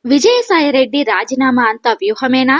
విజయసాయిరెడ్డి రాజీనామా అంతా వ్యూహమేనా?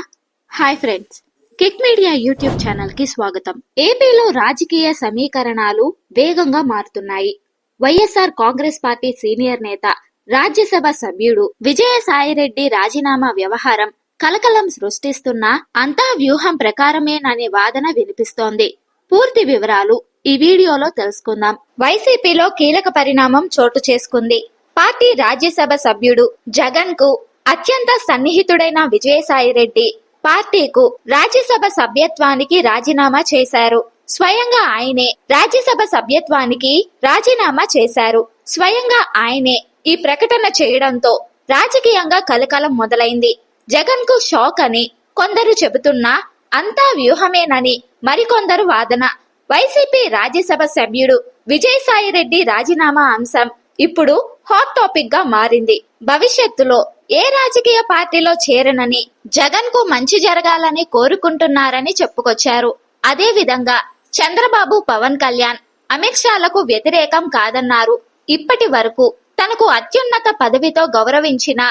Hi friends, Kick Media YouTube channel కి స్వాగతం. ఏపీలో రాజకీయ సమీకరణాలు వేగంగా మారుతున్నాయి. వైఎస్ఆర్ కాంగ్రెస్ పార్టీ సీనియర్ నేత, రాజ్యసభ సభ్యుడు విజయసాయిరెడ్డి రాజీనామా వ్యవహారం కలకలం సృష్టిస్తున్నా అంతా వ్యూహం ప్రకారమేననే వాదన వినిపిస్తోంది. పూర్తి వివరాలు ఈ వీడియోలో తెలుసుకుందాం. వైసీపీలో కీలక పరిణామం చోటు చేసుకుంది. పార్టీ రాజ్యసభ సభ్యుడు జగన్ కు అత్యంత సన్నిహితుడైన విజయసాయిరెడ్డి పార్టీకు రాజ్యసభ సభ్యత్వానికి రాజీనామా చేశారు. స్వయంగా ఆయనే రాజ్యసభ సభ్యత్వానికి రాజీనామా చేశారు. స్వయంగా ఆయనే ఈ ప్రకటన చేయడంతో రాజకీయంగా కలకలం మొదలైంది. జగన్ కు షాక్ అని కొందరు చెబుతున్నా అంతా వ్యూహమేనని మరికొందరు వాదన. వైసీపీ రాజ్యసభ సభ్యుడు విజయసాయిరెడ్డి రాజీనామా అంశం ఇప్పుడు హాట్ టాపిక్ గా మారింది. భవిష్యత్తులో ఏ రాజకీయ పార్టీలో చేరనని, జగన్ కు మంచి జరగాలని కోరుకుంటున్నారని చెప్పుకొచ్చారు. అదే విధంగా చంద్రబాబు, పవన్ కళ్యాణ్, అమిత్ షాలకు వ్యతిరేకం కాదన్నారు. ఇప్పటి వరకు తనకు అత్యున్నత పదవితో గౌరవించిన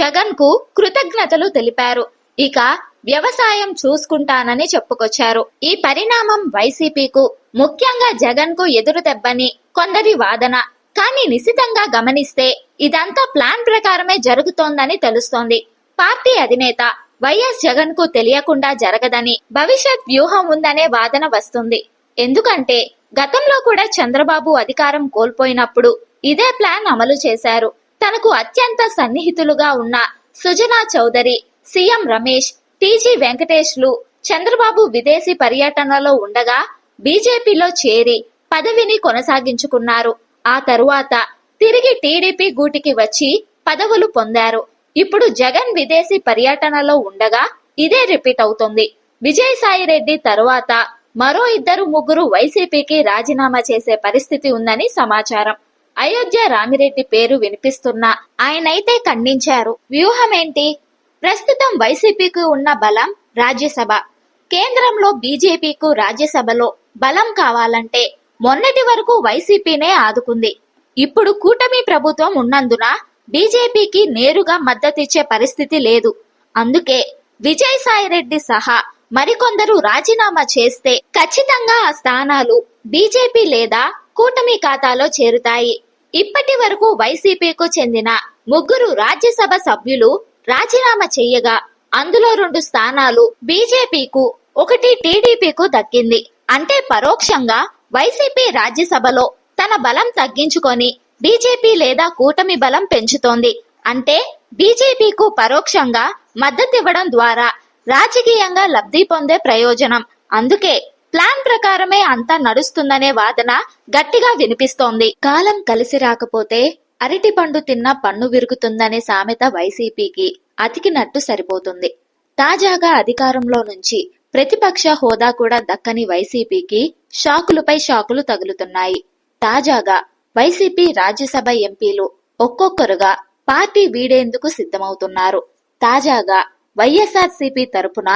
జగన్ కు కృతజ్ఞతలు తెలిపారు. ఇక వ్యవసాయం చూసుకుంటానని చెప్పుకొచ్చారు. ఈ పరిణామం వైసీపీకు, ముఖ్యంగా జగన్ కు ఎదురు దెబ్బని కొందరి వాదన. కానీ నిశితంగా గమనిస్తే ఇదంతా ప్లాన్ ప్రకారమే జరుగుతోందని తెలుస్తోంది. పార్టీ అధినేత వైఎస్ జగన్ కు తెలియకుండా జరగదని, భవిష్యత్ వ్యూహం ఉందనే వాదన వస్తుంది. ఎందుకంటే గతంలో కూడా చంద్రబాబు అధికారం కోల్పోయినప్పుడు ఇదే ప్లాన్ అమలు చేశారు. తనకు అత్యంత సన్నిహితులుగా ఉన్న సుజనా చౌదరి, సీఎం రమేష్, టీజీ వెంకటేష్లు చంద్రబాబు విదేశీ పర్యటనలో ఉండగా బీజేపీలో చేరి పదవిని కొనసాగించుకున్నారు. ఆ తరువాత తిరిగి టీడీపీ గూటికి వచ్చి పదవులు పొందారు. ఇప్పుడు జగన్ విదేశీ పర్యటనలో ఉండగా ఇదే రిపీట్ అవుతుంది. విజయసాయిరెడ్డి తరువాత మరో 2-3 వైసీపీకి రాజీనామా చేసే పరిస్థితి ఉందని సమాచారం. అయోధ్య రామిరెడ్డి పేరు వినిపిస్తున్నా ఆయనైతే ఖండించారు. వ్యూహమేంటి? ప్రస్తుతం వైసీపీకి ఉన్న బలం రాజ్యసభ. కేంద్రంలో బీజేపీకు రాజ్యసభలో బలం కావాలంటే మొన్నటి వరకు వైసీపీనే ఆదుకుంది. ఇప్పుడు కూటమి ప్రభుత్వం ఉన్నందున బీజేపీకి నేరుగా మద్దతిచ్చే పరిస్థితి లేదు. అందుకే విజయసాయిరెడ్డి సహా మరికొందరు రాజీనామా చేస్తే ఖచ్చితంగా ఆ స్థానాలు బీజేపీ లేదా కూటమి ఖాతాలో చేరుతాయి. ఇప్పటి వరకు వైసీపీకు చెందిన 3 రాజ్యసభ సభ్యులు రాజీనామా చేయగా అందులో 2 స్థానాలు బీజేపీకు, 1 టీడీపీకు దక్కింది. అంటే పరోక్షంగా వైసీపీ రాజ్యసభలో తన బలం తగ్గించుకొని బీజేపీ లేదా కూటమి బలం పెంచుతోంది. అంటే బీజేపీకు పరోక్షంగా మద్దతివ్వడం ద్వారా రాజకీయంగా లబ్ధి పొందే ప్రయోజనం. అందుకే ప్లాన్ ప్రకారమే అంతా నడుస్తుందనే వాదన గట్టిగా వినిపిస్తోంది. కాలం కలిసి రాకపోతే అరటి పండు తిన్న పన్ను విరుగుతుందనే సామెత వైసీపీకి అతికినట్టు సరిపోతుంది. తాజాగా అధికారంలో నుంచి ప్రతిపక్ష హోదా కూడా దక్కని వైసీపీకి షాకులపై షాకులు తగులుతున్నాయి. తాజాగా వైసీపీ రాజ్యసభ ఎంపీలు ఒక్కొక్కరుగా పార్టీ వీడేందుకు సిద్ధమవుతున్నారు. తాజాగా వైఎస్ఆర్సీపీ తరపున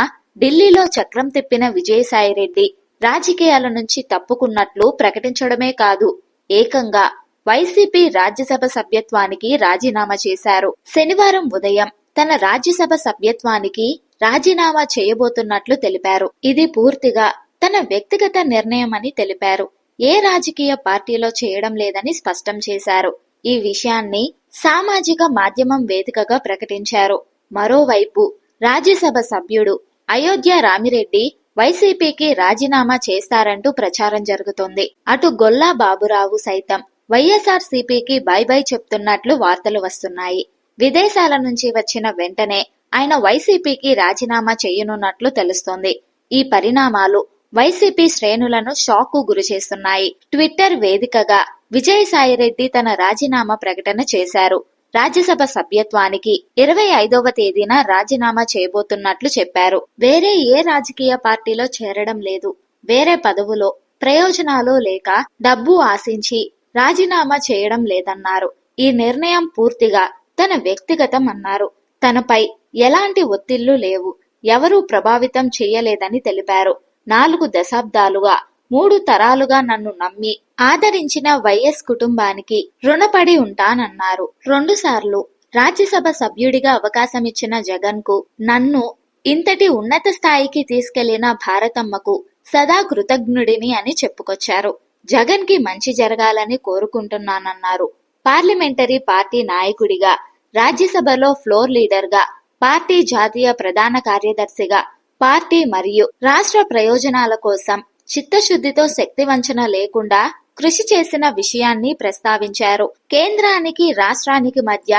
ఢిల్లీలో చక్రం తిప్పిన విజయసాయిరెడ్డి రాజకీయాల నుంచి తప్పుకున్నట్లు ప్రకటించడమే కాదు, ఏకంగా వైసీపీ రాజ్యసభ సభ్యత్వానికి రాజీనామా చేశారు. శనివారం ఉదయం తన రాజ్యసభ సభ్యత్వానికి రాజీనామా చేయబోతున్నట్లు తెలిపారు. ఇది పూర్తిగా తన వ్యక్తిగత నిర్ణయమని తెలిపారు. ఏ రాజకీయ పార్టీలో చేయడం లేదని స్పష్టం చేశారు. ఈ విషయాన్ని సామాజిక మాధ్యమం వేదికగా ప్రకటించారు. మరోవైపు రాజ్యసభ సభ్యుడు అయోధ్య రామిరెడ్డి వైసీపీకి రాజీనామా చేస్తారంటూ ప్రచారం జరుగుతోంది. అటు గొల్లా బాబురావు సైతం వైఎస్ఆర్సీపీకి బై బై చెప్తున్నట్లు వార్తలు వస్తున్నాయి. విదేశాల నుంచి వచ్చిన వెంటనే ఆయన వైసీపీకి రాజీనామా చేయనున్నట్లు తెలుస్తోంది. ఈ పరిణామాలు వైసీపీ శ్రేణులను షాక్ కు గురిచేస్తున్నాయి. ట్విట్టర్ వేదికగా విజయసాయిరెడ్డి తన రాజీనామా ప్రకటన చేశారు. రాజ్యసభ సభ్యత్వానికి 25వ తేదీన రాజీనామా చేయబోతున్నట్లు చెప్పారు. వేరే ఏ రాజకీయ పార్టీలో చేరడం లేదు. వేరే పదవులో ప్రయోజనాలు లేక డబ్బు ఆశించి రాజీనామా చేయడం లేదన్నారు. ఈ నిర్ణయం పూర్తిగా తన వ్యక్తిగతం అన్నారు. తనపై ఎలాంటి ఒత్తిళ్లు లేవు, ఎవరూ ప్రభావితం చేయలేదని తెలిపారు. 4 దశాబ్దాలుగా 3 తరాలుగా నన్ను నమ్మి ఆదరించిన వైఎస్ కుటుంబానికి రుణపడి ఉంటానన్నారు. 2 సార్లు రాజ్యసభ సభ్యుడిగా అవకాశం ఇచ్చిన జగన్ కు, నన్ను ఇంతటి ఉన్నత స్థాయికి తీసుకెళ్లిన భారతమ్మకు సదా కృతజ్ఞుడిని అని చెప్పుకొచ్చారు. జగన్ కి మంచి జరగాలని కోరుకుంటున్నానన్నారు. పార్లమెంటరీ పార్టీ నాయకుడిగా, రాజ్యసభలో ఫ్లోర్ లీడర్ గా, పార్టీ జాతీయ ప్రధాన కార్యదర్శిగా పార్టీ మరియు రాష్ట్ర ప్రయోజనాల కోసం చిత్తశుద్ధితో శక్తివంచన లేకుండా కృషి చేసిన విషయాన్ని ప్రస్తావించారు. కేంద్రానికి రాష్ట్రానికి మధ్య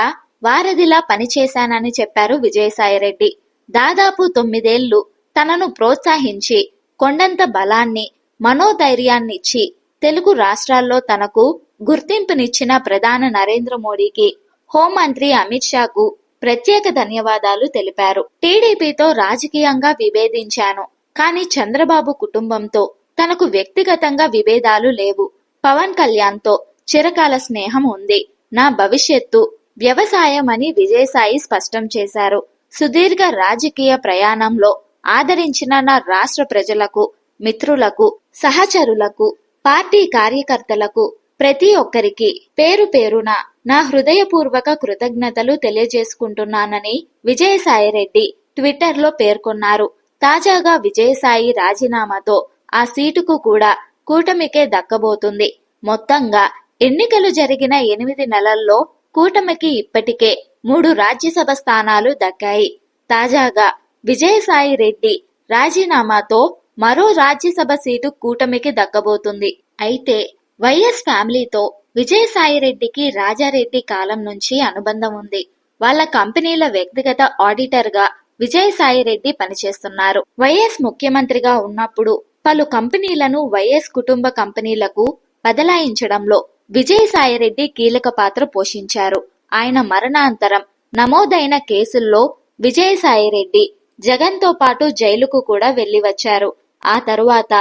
వారధిలా పనిచేశానని చెప్పారు విజయసాయిరెడ్డి. దాదాపు 9 ఏళ్లు తనను ప్రోత్సహించి కొండంత బలాన్ని, మనోధైర్యాన్నిచ్చి తెలుగు రాష్ట్రాల్లో తనకు గుర్తింపునిచ్చిన ప్రధాని నరేంద్ర మోడీకి, హోంమంత్రి అమిత్ షాకు ప్రత్యేక ధన్యవాదాలు తెలిపారు. టీడీపీతో రాజకీయంగా విభేదించాను, కానీ చంద్రబాబు కుటుంబంతో తనకు వ్యక్తిగతంగా విభేదాలు లేవు. పవన్ కళ్యాణ్తో చిరకాల స్నేహం ఉంది. నా భవిష్యత్తు వ్యవసాయం అని విజయసాయి స్పష్టం చేశారు. సుదీర్ఘ రాజకీయ ప్రయాణంలో ఆదరించిన నా రాష్ట్ర ప్రజలకు, మిత్రులకు, సహచరులకు, పార్టీ కార్యకర్తలకు ప్రతి ఒక్కరికి పేరు పేరున నా హృదయపూర్వక కృతజ్ఞతలు తెలియజేసుకుంటున్నానని విజయసాయిరెడ్డి ట్విట్టర్లో పేర్కొన్నారు. తాజాగా విజయసాయి రాజీనామాతో ఆ సీటుకు కూడా కూటమికే దక్కబోతుంది. మొత్తంగా ఎన్నికలు జరిగిన 8 నెలల్లో కూటమికి ఇప్పటికే 3 రాజ్యసభ స్థానాలు దక్కాయి. తాజాగా విజయసాయి రెడ్డి రాజీనామాతో మరో రాజ్యసభ సీటు కూటమికి దక్కబోతుంది. అయితే వైఎస్ ఫ్యామిలీతో విజయసాయిరెడ్డికి రాజారెడ్డి కాలం నుంచి అనుబంధం ఉంది. వాళ్ళ కంపెనీల వ్యక్తిగత ఆడిటర్ గా విజయసాయిరెడ్డి పనిచేస్తున్నారు. వైఎస్ ముఖ్యమంత్రిగా ఉన్నప్పుడు పలు కంపెనీలను వైఎస్ కుటుంబ కంపెనీలకు బదలాయించడంలో విజయసాయిరెడ్డి కీలక పాత్ర పోషించారు. ఆయన మరణాంతరం నమోదైన కేసుల్లో విజయసాయిరెడ్డి జగన్తో పాటు జైలుకు కూడా వెళ్లి వచ్చారు. ఆ తరువాత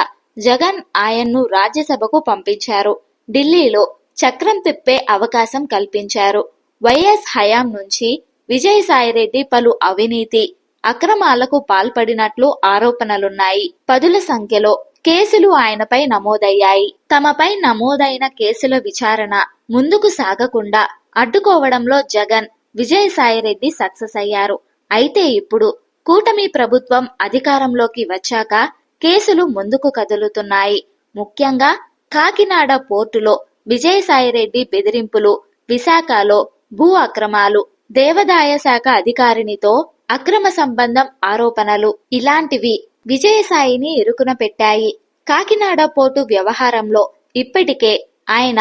జగన్ ఆయన్ను రాజ్యసభకు పంపించారు. ఢిల్లీలో చక్రం తిప్పే అవకాశం కల్పించారు. వైఎస్ హయాం నుంచి విజయసాయిరెడ్డి పలు అవినీతి, అక్రమాలకు పాల్పడినట్లు ఆరోపణలున్నాయి. పదుల సంఖ్యలో కేసులు ఆయనపై నమోదయ్యాయి. తమపై నమోదైన కేసుల విచారణ ముందుకు సాగకుండా అడ్డుకోవడంలో జగన్, విజయసాయిరెడ్డి సక్సెస్ అయ్యారు. అయితే ఇప్పుడు కూటమి ప్రభుత్వం అధికారంలోకి వచ్చాక కేసులు ముందుకు కదులుతున్నాయి. ముఖ్యంగా కాకినాడ పోర్టులో విజయసాయిరెడ్డి బెదిరింపులు, విశాఖలో భూ అక్రమాలు, దేవాదాయ శాఖ అధికారినితో అక్రమ సంబంధం ఆరోపణలు ఇలాంటివి విజయసాయిని ఇరుకున పెట్టాయి. కాకినాడ పోర్టు వ్యవహారంలో ఇప్పటికే ఆయన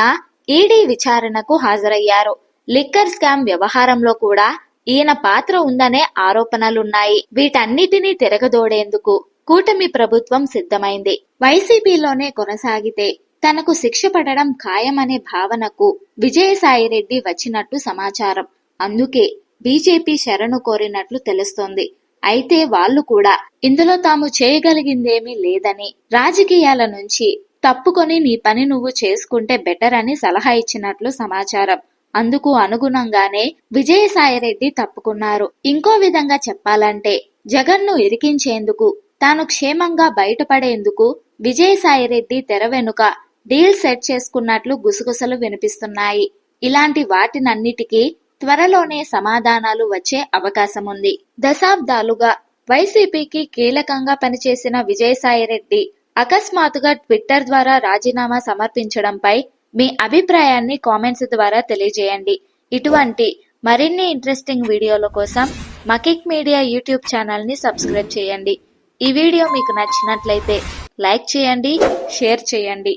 ఈడీ విచారణకు హాజరయ్యారు. లిక్కర్ స్కామ్ వ్యవహారంలో కూడా ఈయన పాత్ర ఉందనే ఆరోపణలున్నాయి. వీటన్నిటినీ తిరగదోడేందుకు కూటమి ప్రభుత్వం సిద్ధమైంది. వైసీపీలోనే కొనసాగితే తనకు శిక్ష పడడం ఖాయమనే భావనకు విజయసాయిరెడ్డి వచ్చినట్టు సమాచారం. అందుకే బీజేపీ శరణు కోరినట్లు తెలుస్తోంది. అయితే వాళ్ళు కూడా ఇందులో తాము చేయగలిగిందేమీ లేదని, రాజకీయాల నుంచి తప్పుకొని నీ పని నువ్వు చేసుకుంటే బెటర్ అని సలహా ఇచ్చినట్లు సమాచారం. అందుకు అనుగుణంగానే విజయసాయిరెడ్డి తప్పుకున్నారు. ఇంకో విధంగా చెప్పాలంటే జగన్ను ఇరికించేందుకు, తాను క్షేమంగా బయటపడేందుకు విజయసాయిరెడ్డి తెర వెనుక డీల్ సెట్ చేసుకున్నట్లు గుసగుసలు వినిపిస్తున్నాయి. ఇలాంటి వాటినన్నిటికీ త్వరలోనే సమాధానాలు వచ్చే అవకాశం ఉంది. దశాబ్దాలుగా వైసీపీకి కీలకంగా పనిచేసిన విజయసాయిరెడ్డి అకస్మాత్తుగా ట్విట్టర్ ద్వారా రాజీనామా సమర్పించడంపై మీ అభిప్రాయాన్ని కామెంట్స్ ద్వారా తెలియజేయండి. ఇటువంటి మరిన్ని ఇంట్రెస్టింగ్ వీడియోల కోసం మా కిక్ మీడియా యూట్యూబ్ ఛానల్ ని సబ్స్క్రైబ్ చేయండి. ఈ వీడియో మీకు నచ్చినట్లయితే లైక్ చేయండి, షేర్ చేయండి.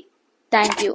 Thank you.